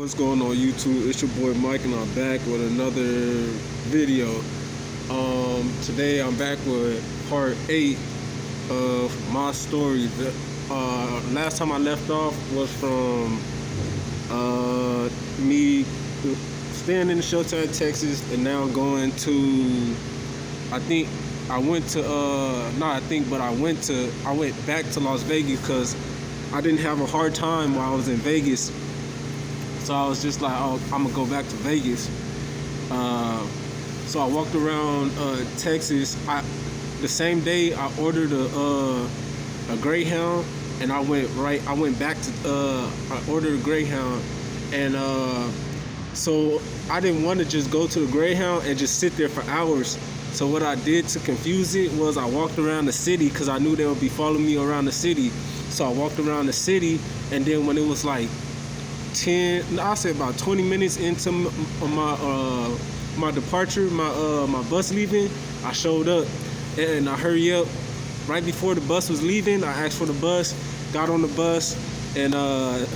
What's going on YouTube? It's your boy Mike and I'm back with another video. Today I'm back with part 8 of my story. Last time I left off was from me staying in the shelter in Texas, and now I'm going to, I went back to Las Vegas because I didn't have a hard time while I was in Vegas. So I was just like, oh, I'm gonna go back to Vegas. So I walked around Texas. The same day I ordered a Greyhound, and I went back to I ordered a Greyhound, and so I didn't want to just go to the Greyhound and just sit there for hours. So what I did to confuse it was I walked around the city because I knew they would be following me around the city. So I walked around the city, and then when it was like about 20 minutes into my departure, my bus leaving, I showed up and I hurry up. Right before the bus was leaving, I asked for the bus, got on the bus, and I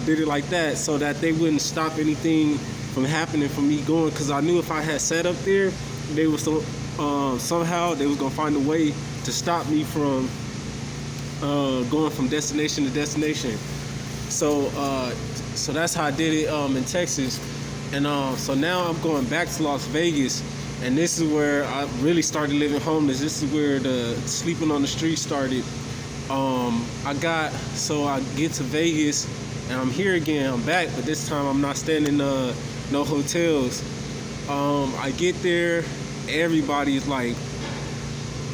did it like that so that they wouldn't stop anything from happening from me going, because I knew if I had sat up there, they was somehow they was gonna find a way to stop me from going from destination to destination. So that's how I did it in Texas, and so now I'm going back to Las Vegas, and this is where I really started living homeless. This is where the sleeping on the street started. I get to Vegas, and I'm here again. I'm back, but this time I'm not staying in no hotels. I get there, everybody's like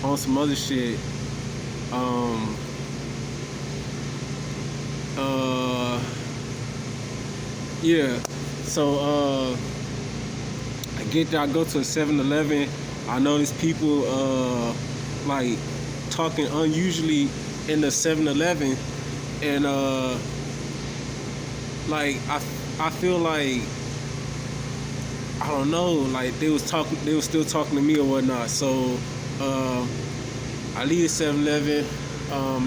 on some other shit. Yeah, so I get there, I go to a 7-Eleven. I notice people like talking unusually in the 7-Eleven, and like I feel like, I don't know, like they was still talking to me or whatnot. So I leave the 7-Eleven,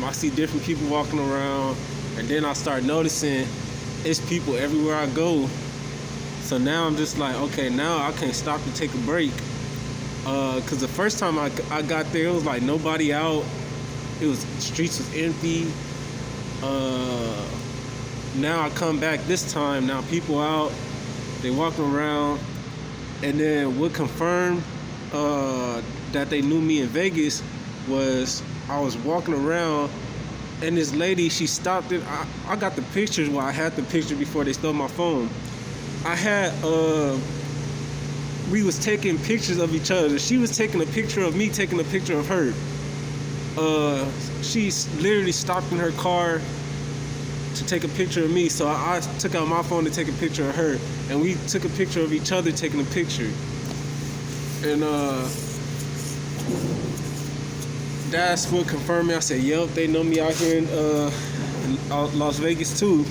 I see different people walking around, and then I start noticing it's people everywhere I go. So now I'm just like, okay, now I can't stop to take a break. Cause the first time I got there, it was like nobody out. Streets was empty. Now I come back this time, now people out, they walking around, and then what confirmed that they knew me in Vegas was I was walking around, and this lady, she stopped it. I got the pictures. Well, I had the picture before they stole my phone. We was taking pictures of each other. She was taking a picture of me, taking a picture of her. She literally stopped in her car to take a picture of me. So I took out my phone to take a picture of her, and we took a picture of each other taking a picture. And that's what confirmed me. I said, yep, they know me out here in Las Vegas too.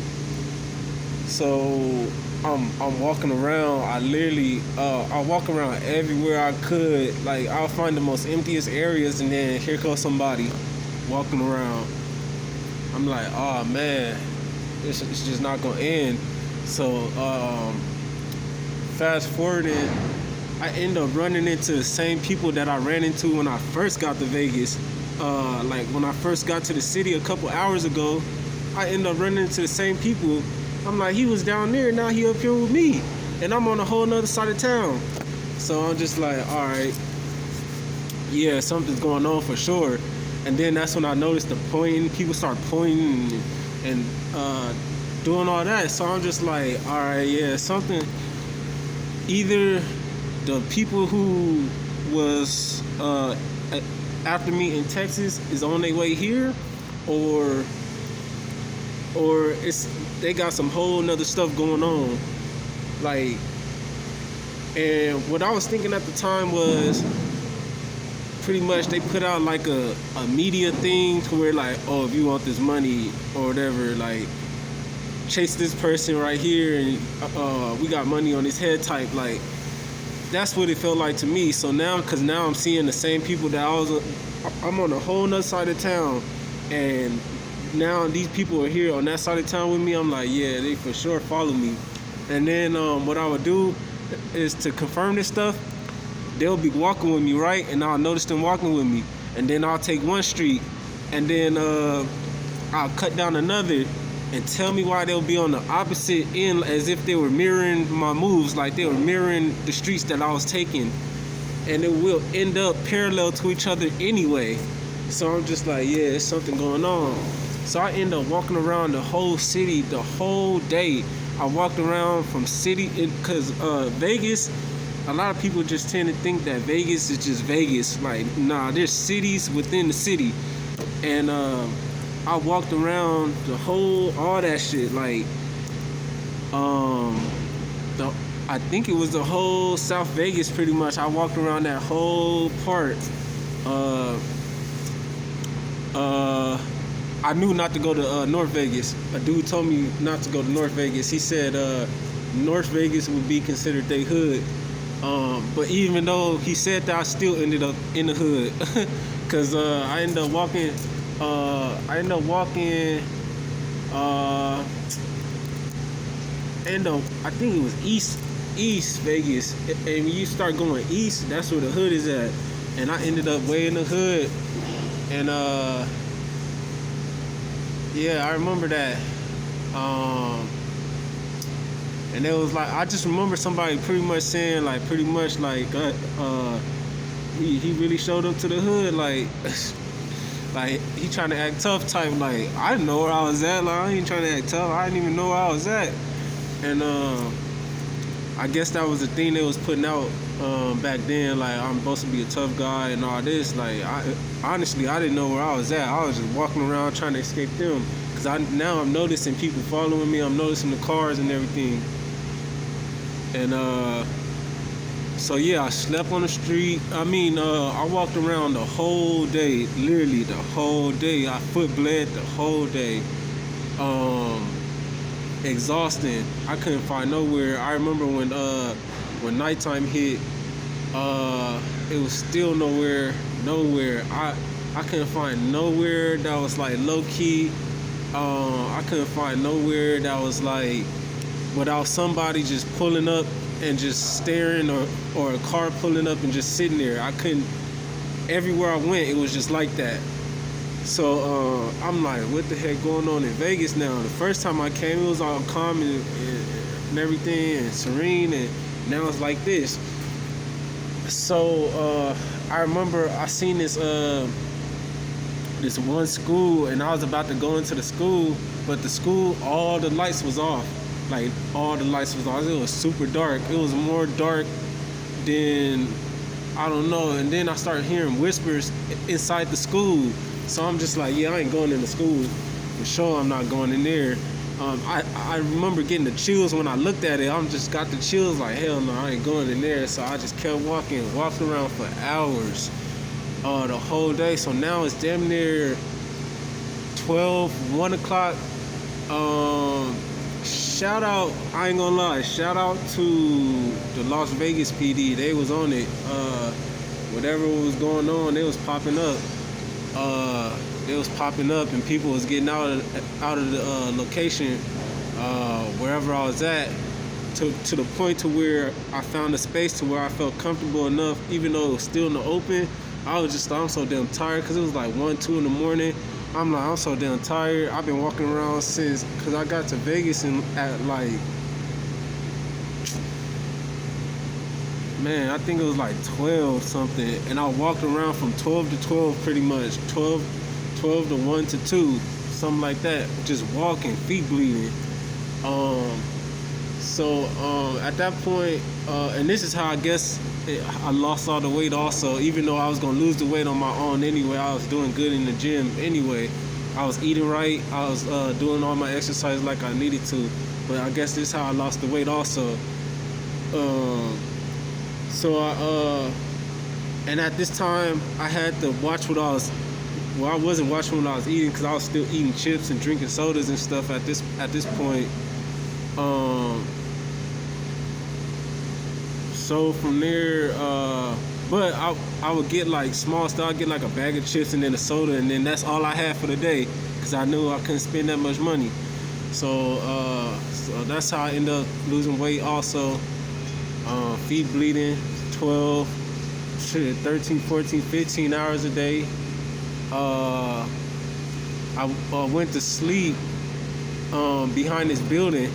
So I'm walking around. I walk around everywhere I could. Like, I'll find the most emptiest areas, and then here comes somebody walking around. I'm like, oh man, it's just not gonna end. So fast forwarding, I end up running into the same people that I ran into when I first got to Vegas. Like when I first got to the city a couple hours ago, I end up running into the same people. I'm like, he was down there, now he up here with me, and I'm on a whole nother side of town. So I'm just like, all right, yeah, something's going on for sure. And then that's when I noticed the pointing. People start pointing and doing all that. So I'm just like, all right, yeah, something. Either the people who was after me in Texas is on their way here, or they got some whole nother stuff going on. Like, and what I was thinking at the time was pretty much they put out like a media thing to where, like, oh, if you want this money or whatever, like, chase this person right here, and we got money on his head type. Like, that's what it felt like to me. So now, because now I'm seeing the same people that I'm on a whole nother side of town, and now these people are here on that side of town with me. I'm like, yeah, they for sure follow me. And then what I would do is to confirm this stuff. They'll be walking with me, right? And I'll notice them walking with me. And then I'll take one street, and then I'll cut down another, and tell me why they'll be on the opposite end, as if they were mirroring my moves, like they were mirroring the streets that I was taking. And it will end up parallel to each other anyway. So I'm just like, yeah, there's something going on. So I end up walking around the whole city the whole day. I walked around from city, because Vegas, a lot of people just tend to think that Vegas is just Vegas. Like, nah, there's cities within the city. And I walked around all that shit. Like, I think it was the whole South Vegas pretty much. I walked around that whole part. I knew not to go to North Vegas. A dude told me not to go to North Vegas. He said North Vegas would be considered they hood. But even though he said that, I still ended up in the hood. Cause I ended up walking. I think it was East Vegas. And when you start going east, that's where the hood is at. And I ended up way in the hood. And yeah, I remember that. And it was like, I just remember somebody pretty much saying, like, he really showed up to the hood, like, like he trying to act tough type. Like, I didn't know where I was at. Like, I ain't trying to act tough. I didn't even know where I was at. And I guess that was the thing they was putting out back then. Like, I'm supposed to be a tough guy and all this. Like, honestly, I didn't know where I was at. I was just walking around trying to escape them. Cause now I'm noticing people following me. I'm noticing the cars and everything. And so yeah, I slept on the street. I walked around the whole day, literally the whole day. I foot bled the whole day. Exhausting. I couldn't find nowhere. I remember when nighttime hit, it was still nowhere. I couldn't find nowhere that was like low key. I couldn't find nowhere that was like without somebody just pulling up and just staring, or a car pulling up and just sitting there. I couldn't. Everywhere I went, it was just like that. So I'm like, what the heck going on in Vegas now? The first time I came, it was all calm and everything and serene, and now it's like this. So I remember I seen this one school, and I was about to go into the school, but the school, all the lights was off. Like, all the lights was off. It was super dark. It was more dark than, I don't know. And then I started hearing whispers inside the school. So I'm just like, yeah, I ain't going into school. For sure I'm not going in there. I remember getting the chills when I looked at it. I just got the chills like, hell no, I ain't going in there. So I just kept walked around for hours the whole day. So now it's damn near 1 o'clock. Shout out, I ain't gonna lie, shout out to the Las Vegas PD. They was on it. Whatever was going on, they was popping up. And people was getting out of the location wherever I was at, to the point to where I found a space to where I felt comfortable enough, even though it was still in the open. I'm so damn tired, because it was like 1, 2 in the morning. I'm so damn tired. I've been walking around since, because I got to Vegas at like, man, I think it was like 12 something. And I walked around from 12 to 12 pretty much. 12 to 1 to 2, something like that. Just walking, feet bleeding. So at that point, and this is how I guess I lost all the weight also. Even though I was going to lose the weight on my own anyway, I was doing good in the gym anyway. I was eating right. I was doing all my exercise like I needed to. But I guess this is how I lost the weight also. And at this time, I had to watch what I was. Well, I wasn't watching what I was eating, because I was still eating chips and drinking sodas and stuff at this point. So from there, But I would get like small stuff. I'd get like a bag of chips and then a soda, and then that's all I had for the day, because I knew I couldn't spend that much money. So that's how I ended up losing weight also. Feet bleeding, 12, 13, 14, 15 hours a day. I went to sleep behind this building.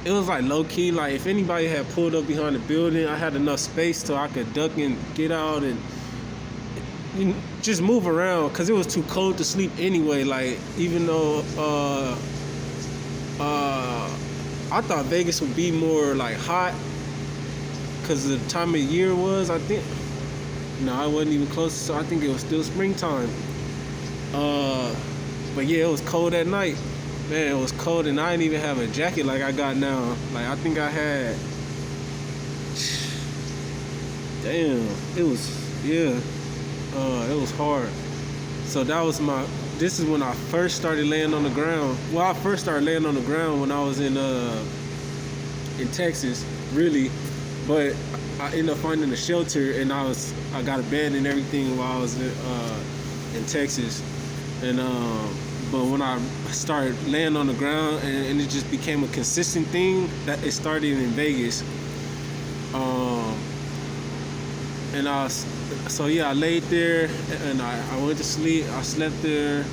It was like low key, like if anybody had pulled up behind the building, I had enough space so I could duck and get out and just move around, because it was too cold to sleep anyway. Like, even though I thought Vegas would be more like hot because the time of year was, I think. No, I wasn't even close, so I think it was still springtime. But yeah, it was cold at night. Man, it was cold, and I didn't even have a jacket like I got now. Like, I think I had, damn, it was, yeah, it was hard. So this is when I first started laying on the ground. Well, I first started laying on the ground when I was in Texas, really. But I ended up finding a shelter, and I got a bed and everything while I was in Texas. And but when I started laying on the ground, and it just became a consistent thing, that it started in Vegas. And I laid there, and I went to sleep. I slept there,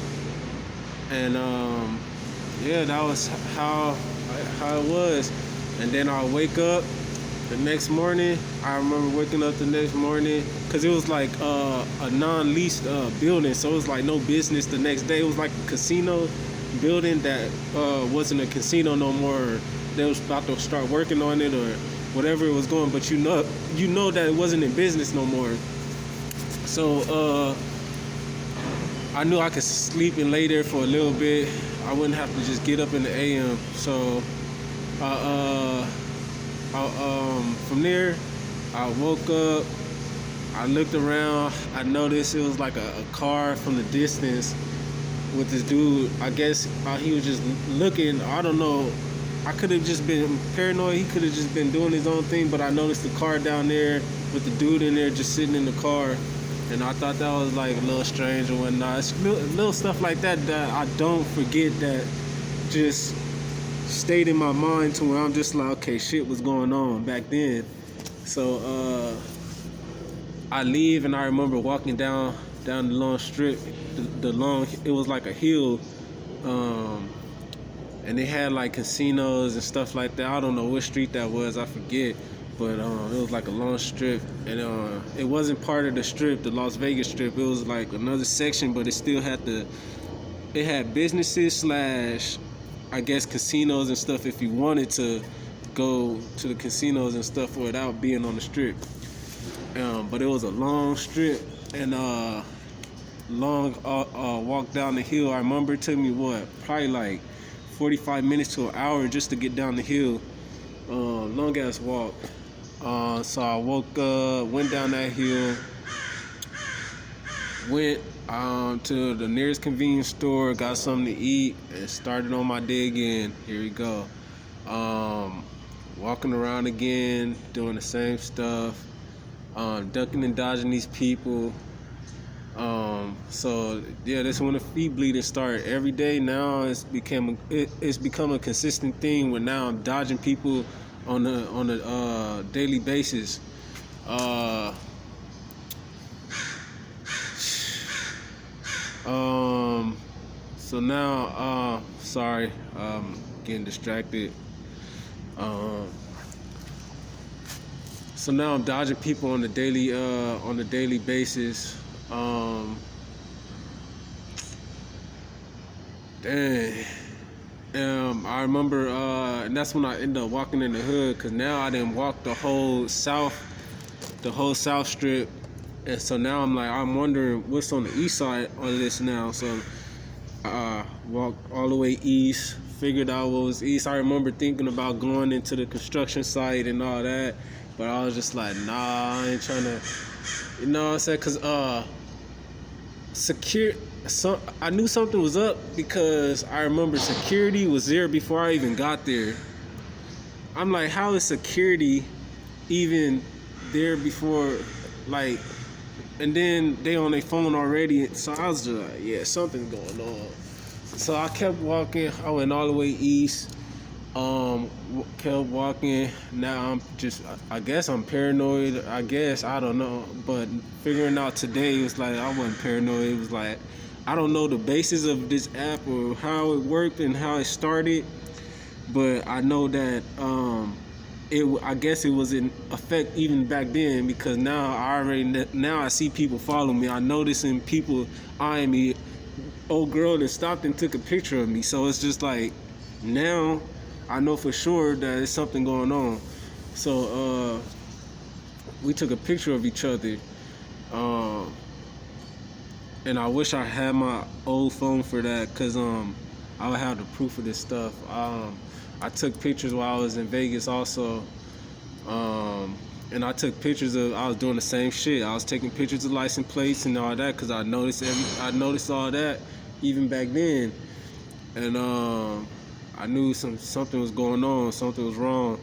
and yeah, that was how it was. And then I wake up the next morning. I remember waking up the next morning, because it was like a non-leased building, so it was like no business the next day. It was like a casino building that wasn't a casino no more. They was about to start working on it or whatever it was going, but you know that it wasn't in business no more. So I knew I could sleep and lay there for a little bit. I wouldn't have to just get up in the AM. So from there, I woke up, I looked around, I noticed it was like a car from the distance with this dude. I guess he was just looking, I don't know, I could have just been paranoid, he could have just been doing his own thing, but I noticed the car down there with the dude in there just sitting in the car, and I thought that was like a little strange or whatnot. It's little stuff like that I don't forget, that just stayed in my mind to where I'm just like, okay, shit was going on back then. So I leave, and I remember walking down the long strip, it was like a hill, and they had like casinos and stuff like that. I don't know what street that was, I forget, but it was like a long strip, and it wasn't part of the strip, the Las Vegas strip. It was like another section, but it still had it had businesses / I guess casinos and stuff if you wanted to go to the casinos and stuff without being on the strip. But it was a long strip, and long walk down the hill. I remember it took me probably like 45 minutes to an hour just to get down the hill. Long ass walk. So I woke up, went down that hill, went to the nearest convenience store, got something to eat, and started on my day again. Here we go. Walking around again, doing the same stuff, ducking and dodging these people. So yeah, that's when the feet bleeding started. Every day now it's become a consistent thing, where now I'm dodging people on a daily basis. So now, sorry, getting distracted. So now I'm dodging people on the daily basis. Dang. I remember, and that's when I ended up walking in the hood, because now I didn't walk the whole south strip. And so now I'm wondering what's on the east side of this now. So I walked all the way east, figured out what was east. I remember thinking about going into the construction site and all that, but I was just like, nah, I ain't trying to, you know what I'm saying? Because I knew something was up, because I remember security was there before I even got there. I'm like, how is security even there before, like, and then they on their phone already. So I was just like, yeah, something's going on. So I kept walking. I went all the way east. Kept walking. Now I'm just, I guess I'm paranoid. I guess, I don't know. But figuring out today, it was like I wasn't paranoid. It was like I don't know the basis of this app or how it worked and how it started. But I know that I guess it was in effect even back then, because now now I see people follow me. I noticing people eyeing me. Old girl that stopped and took a picture of me. So it's just like now I know for sure that there's something going on. So we took a picture of each other. And I wish I had my old phone for that, because I would have the proof of this stuff. I took pictures while I was in Vegas also. And I took pictures of, I was doing the same shit. I was taking pictures of license plates and all that, because I noticed all that even back then. And I knew something was going on, something was wrong.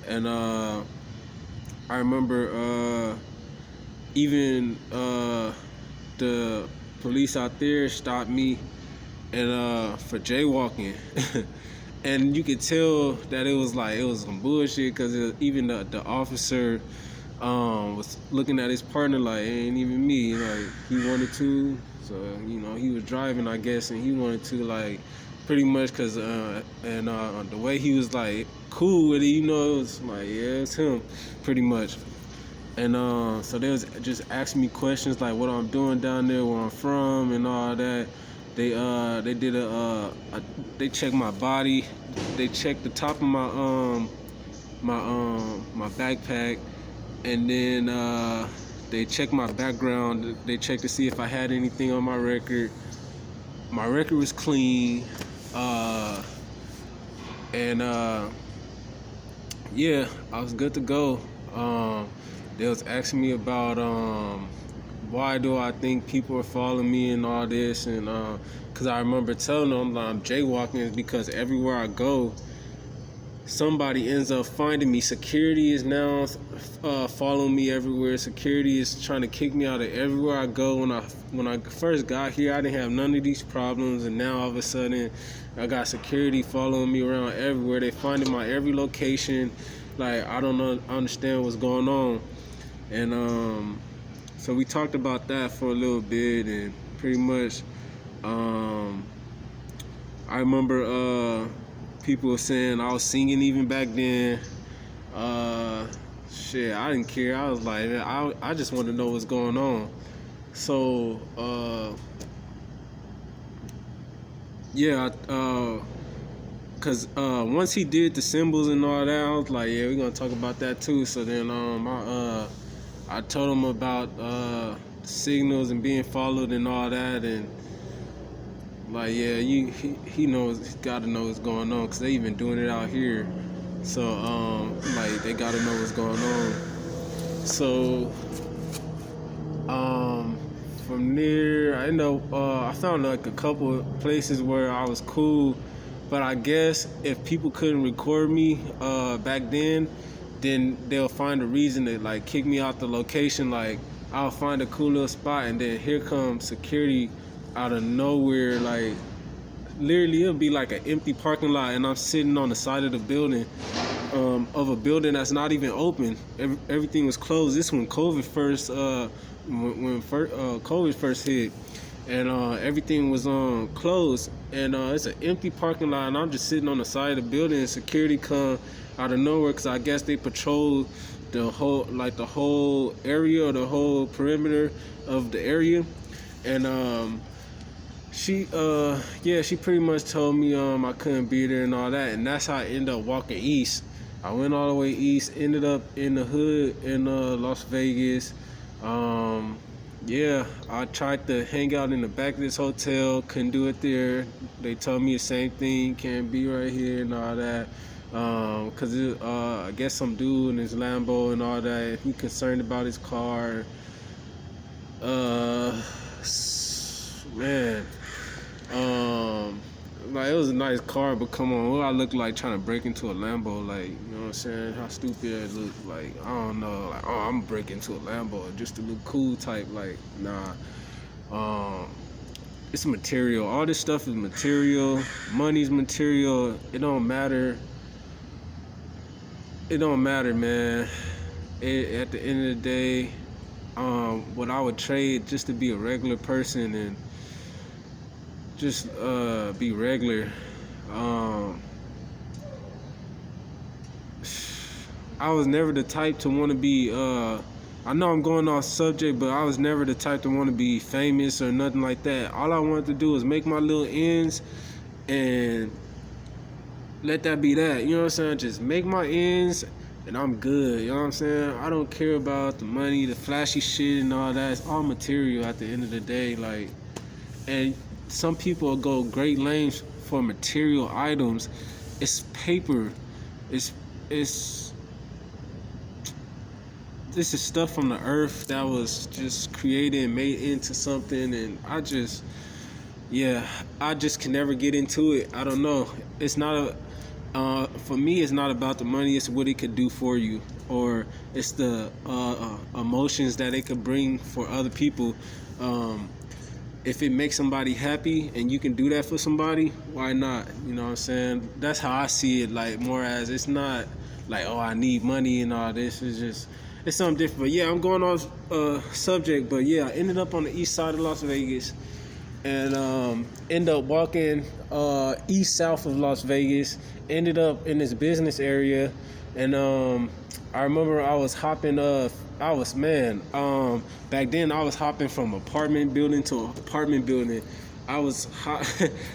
And I remember even the police out there stopped me and for jaywalking. And you could tell that it was some bullshit, because even the officer was looking at his partner like, it ain't even me. Like, he wanted to, so he was driving, I guess, and he wanted to, like, pretty much, because the way he was like cool with it, it was like, yeah, it's him, pretty much. And so they was just asking me questions like what I'm doing down there, where I'm from, and all that. They did they checked my body. They checked the top of my my backpack, and then they checked my background. They checked to see if I had anything on my record. My record was clean, and yeah, I was good to go. They was asking me about why do I think people are following me and all this, and because I remember telling them I'm jaywalking is because everywhere I go, somebody ends up finding me. Security is now following me everywhere. Security is trying to kick me out of everywhere I go. When I first got here, I didn't have none of these problems, and now all of a sudden, I got security following me around everywhere. They finding my every location. Like, I don't know, understand what's going on. And so we talked about that for a little bit, and pretty much I remember people were saying I was singing even back then. Shit, I didn't care. I was like, I just want to know what's going on. So yeah, cause once he did the symbols and all that, I was like, yeah, we're gonna talk about that too. So then I told him about signals and being followed and all that, and like, yeah, he knows, he gotta know what's going on, cause they even doing it out here. So like, they gotta know what's going on. So from there, I found like a couple of places where I was cool, but I guess if people couldn't record me back then they'll find a reason to like kick me out the location. Like, I'll find a cool little spot, and then here comes security out of nowhere. Like, literally, it'll be like an empty parking lot, and I'm sitting on the side of the building, of a building that's not even open. Everything was closed. This when COVID first, COVID first hit, and everything was closed, and it's an empty parking lot, and I'm just sitting on the side of the building, and security come out of nowhere, because I guess they patrol the whole area, or the whole perimeter of the area. And she pretty much told me I couldn't be there and all that, and that's how I ended up walking east. I went all the way east, ended up in the hood in Las Vegas. Yeah, I tried to hang out in the back of this hotel, couldn't do it there. They told me the same thing, can't be right here and all that. Cause I guess some dude in his Lambo and all that, he concerned about his car. Man, Like, it was a nice car, but come on, what I look like trying to break into a Lambo? Like, you know what I'm saying? How stupid it look? Like, I don't know. Like, oh, I'm breaking into a Lambo just to look cool type. Like, nah. It's material. All this stuff is material. Money's material. It don't matter. It don't matter, man. At the end of the day, what I would trade just to be a regular person and just be regular. I was never the type to want to be. I know I'm going off subject, but I was never the type to want to be famous or nothing like that. All I wanted to do was make my little ends and let that be that. You know what I'm saying? Just make my ends and I'm good. You know what I'm saying? I don't care about the money, the flashy shit and all that. It's all material at the end of the day. Like, and some people go great lengths for material items. It's paper. It's this is stuff from the earth that was just created and made into something, and I just can never get into it. I don't know. It's not for me, it's not about the money. It's what it could do for you, or it's the emotions that it could bring for other people. If it makes somebody happy and you can do that for somebody, why not? You know what I'm saying? That's how I see it. Like, more as, it's not like, oh, I need money and all this. It's just, it's something different. But yeah, I'm going off subject. But yeah, I ended up on the east side of Las Vegas and ended up walking east south of Las Vegas. Ended up in this business area, and I remember I was hopping. Back then I was hopping from apartment building to apartment building.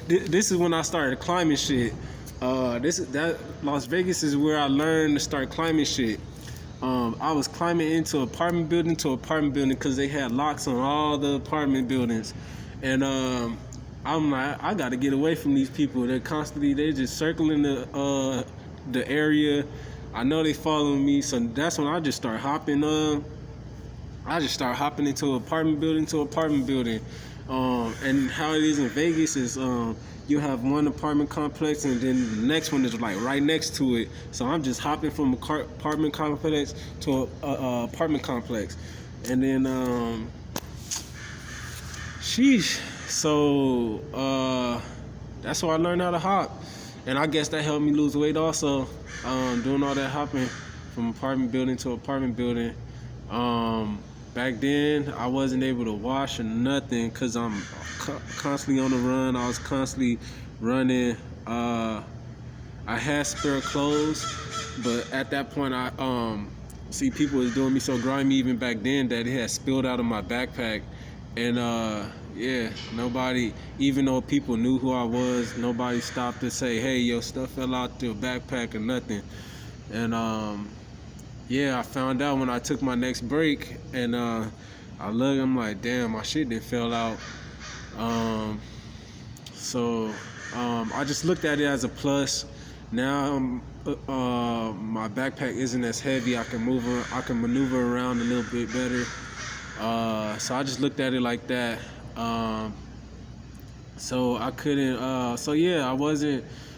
This is when I started climbing shit. Las Vegas is where I learned to start climbing shit. I was climbing into apartment building to apartment building because they had locks on all the apartment buildings, and I'm like, I gotta get away from these people. They're just circling the area. I know they following me, so that's when I just start hopping. I just start hopping into apartment building to apartment building. And how it is in Vegas is you have one apartment complex and then the next one is like right next to it. So I'm just hopping from apartment complex to apartment complex, and then sheesh. So that's where I learned how to hop, and I guess that helped me lose weight also. Doing all that hopping from apartment building to apartment building. Back then, I wasn't able to wash or nothing because I'm constantly on the run. I was constantly running. I had spare clothes, but at that point, I see people was doing me so grimy even back then that it had spilled out of my backpack, and nobody, even though people knew who I was, nobody stopped to say, "Hey, your stuff fell out your backpack" or nothing, and I found out when I took my next break, and I'm like, damn, my shit didn't fell out. I just looked at it as a plus. Now my backpack isn't as heavy. I can maneuver around a little bit better. So I just looked at it like that. So I couldn't.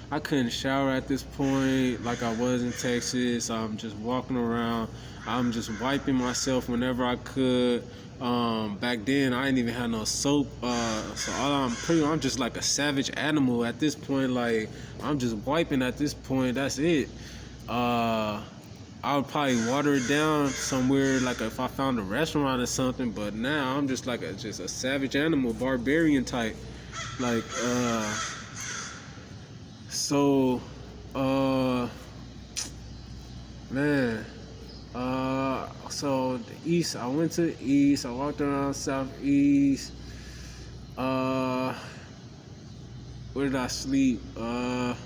I couldn't shower at this point like I was in Texas. I'm just walking around. I'm just wiping myself whenever I could. Back then I didn't even have no soap. So I'm just like a savage animal at this point. Like, I'm just wiping at this point. That's it. I would probably water it down somewhere, like if I found a restaurant or something. But now I'm just like a savage animal, barbarian type. Like So, so the east, I went to the east, I walked around southeast. Where did I sleep? I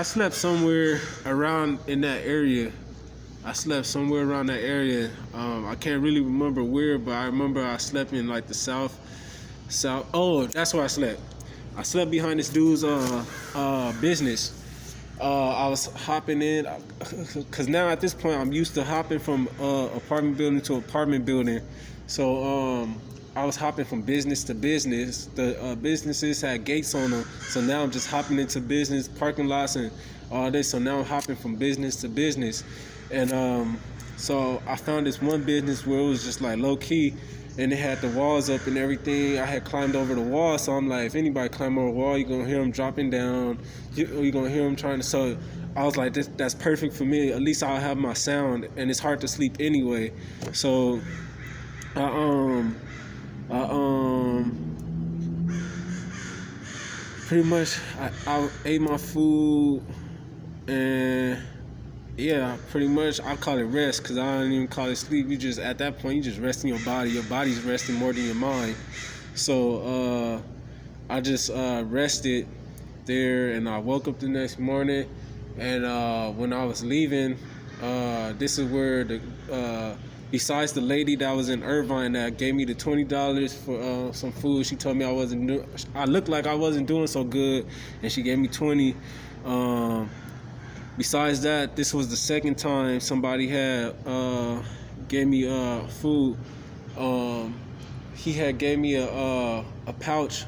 slept somewhere around in that area. I can't really remember where, but I remember I slept in like the south. Oh, that's where I slept. I slept behind this dude's business. I was hopping in, cause now at this point I'm used to hopping from apartment building to apartment building. So I was hopping from business to business. The businesses had gates on them, so now I'm just hopping into business parking lots and all this. So now I'm hopping from business to business, and so I found this one business where it was just like low key, and it had the walls up and everything. I had climbed over the wall, so I'm like, if anybody climb over the wall, you're gonna hear them dropping down. You're gonna hear them trying to. So I was like, that's perfect for me. At least I'll have my sound, and it's hard to sleep anyway. So I pretty much I ate my food, and yeah, pretty much I call it rest, because I don't even call it sleep. You just, at that point, you just resting your body. Your body's resting more than your mind. So I just rested there, and I woke up the next morning, and when I was leaving, this is where the besides the lady that was in Irvine that gave me the $20 for some food, she told me I looked like I wasn't doing so good, and she gave me 20. Besides that, this was the second time somebody had gave me food. He had gave me a pouch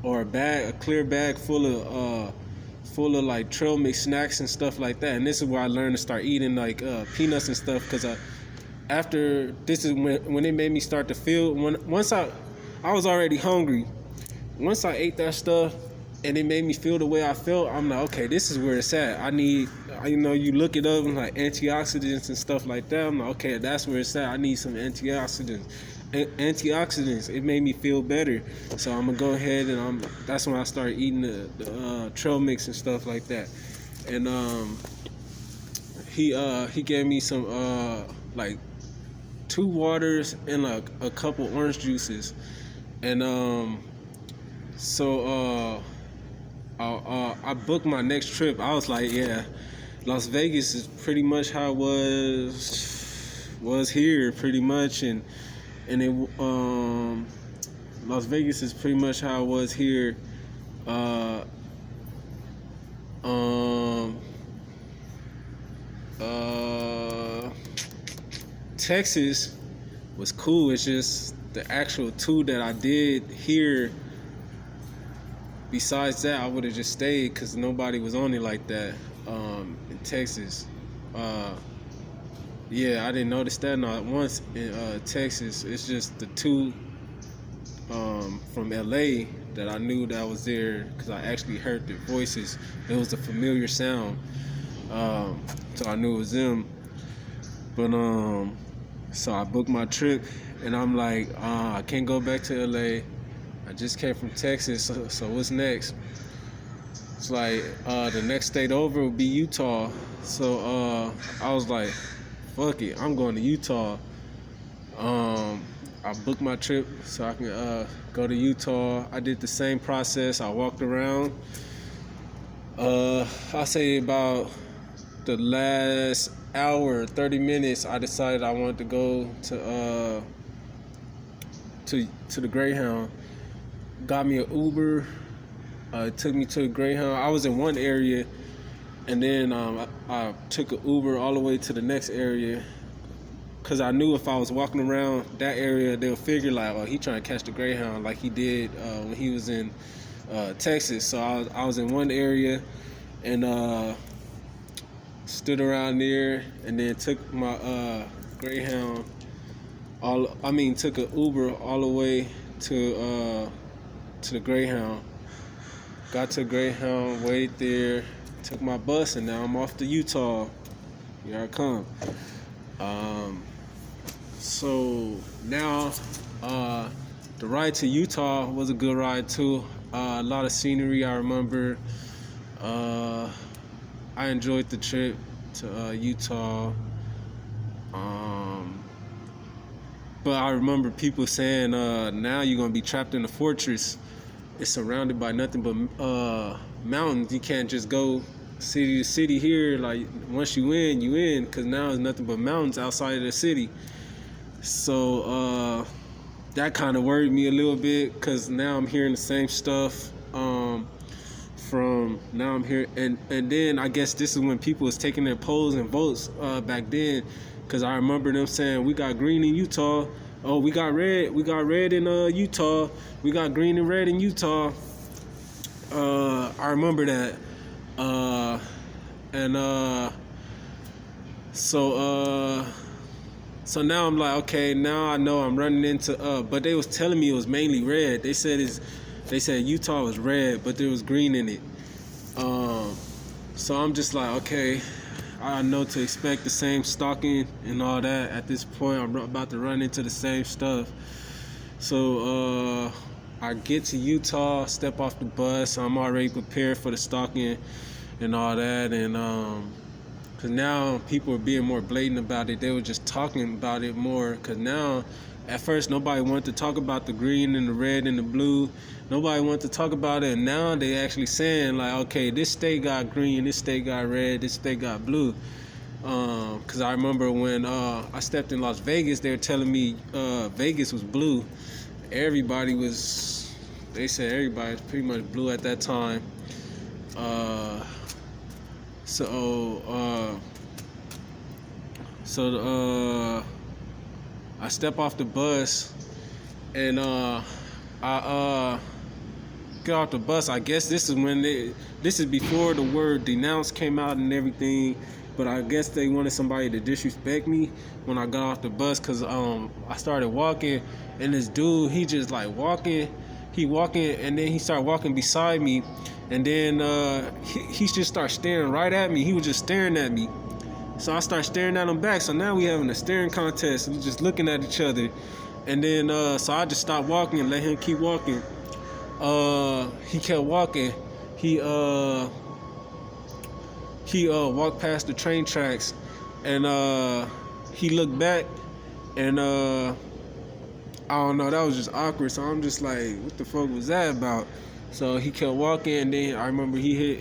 or a bag, a clear bag full of like trail mix snacks and stuff like that. And this is where I learned to start eating like peanuts and stuff, because after this is when it made me start to feel, once I was already hungry. Once I ate that stuff and it made me feel the way I felt, I'm like, okay, this is where it's at. I need, you look it up and like antioxidants and stuff like that. I'm like, okay, that's where it's at. I need some antioxidants. It made me feel better. So I'm gonna go ahead and that's when I started eating the trail mix and stuff like that. And he gave me some like 2 waters and like a couple orange juices. And so I booked my next trip. I was like, yeah, Las Vegas is pretty much how it was here, pretty much, and it Las Vegas is pretty much how it was here. Texas was cool. It's just the actual 2 that I did here. Besides that, I would have just stayed, because nobody was on it like that in Texas. Yeah, I didn't notice that not once in Texas. It's just the 2 from LA that I knew that was there, because I actually heard their voices. It was a familiar sound, so I knew it was them. But so I booked my trip, and I'm like, I can't go back to LA. I just came from Texas, so what's next? It's like the next state over would be Utah. So I was like, fuck it, I'm going to Utah. I booked my trip so I can go to Utah. I did the same process. I walked around. I say about the last hour, 30 minutes, I decided I wanted to go to the Greyhound. Got me an Uber. It took me to the Greyhound. I was in one area, and then I took an Uber all the way to the next area, because I knew if I was walking around that area, they'll figure like, oh, he trying to catch the Greyhound like he did when he was in Texas. So I was in one area and stood around there, and then took my Greyhound. Took an Uber all the way to the Greyhound. Got to Greyhound, waited there, took my bus, and now I'm off to Utah. Here I come. So now the ride to Utah was a good ride too. A lot of scenery, I remember. I enjoyed the trip to Utah. But I remember people saying, now you're gonna be trapped in a fortress. It's surrounded by nothing but mountains. You can't just go city to city here. Like, once you in, because now it's nothing but mountains outside of the city. So that kind of worried me a little bit, because now I'm hearing the same stuff from now I'm here. And then I guess this is when people was taking their polls and votes back then, because I remember them saying, we got green in Utah. Oh, we got red. We got red in Utah. We got green and red in Utah. I remember that. And so so now I'm like, okay, now I know I'm running into but they was telling me it was mainly red. They said Utah was red, but there was green in it. So I'm just like, okay, I know to expect the same stalking and all that. At this point, I'm about to run into the same stuff. So I get to Utah, step off the bus. I'm already prepared for the stalking and all that. And because now people are being more blatant about it. They were just talking about it more. Because now, at first, nobody wanted to talk about the green and the red and the blue. Nobody wanted to talk about it. And now they actually saying, like, okay, this state got green, this state got red, this state got blue. Because I remember when I stepped in Las Vegas, they were telling me Vegas was blue. They said everybody was pretty much blue at that time. I step off the bus and I get off the bus. I guess this is before the word denounce came out and everything. But I guess they wanted somebody to disrespect me when I got off the bus, because I started walking, and this dude, he just like walking, and then he started walking beside me, and then he just started staring right at me. He was just staring at me. So I started staring at him back. So now we having a staring contest, and just looking at each other. And then so I just stopped walking and let him keep walking. He kept walking. He walked past the train tracks, and he looked back, and I don't know, that was just awkward. So I'm just like, what the fuck was that about? So he kept walking, and then I remember he hit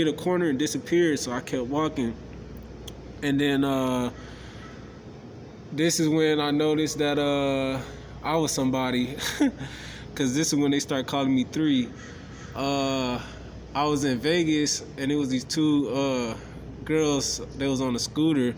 a corner and disappeared. So I kept walking, and then this is when I noticed that I was somebody, because this is when they started calling me 3. I was in Vegas, and it was these two girls. They was on a scooter,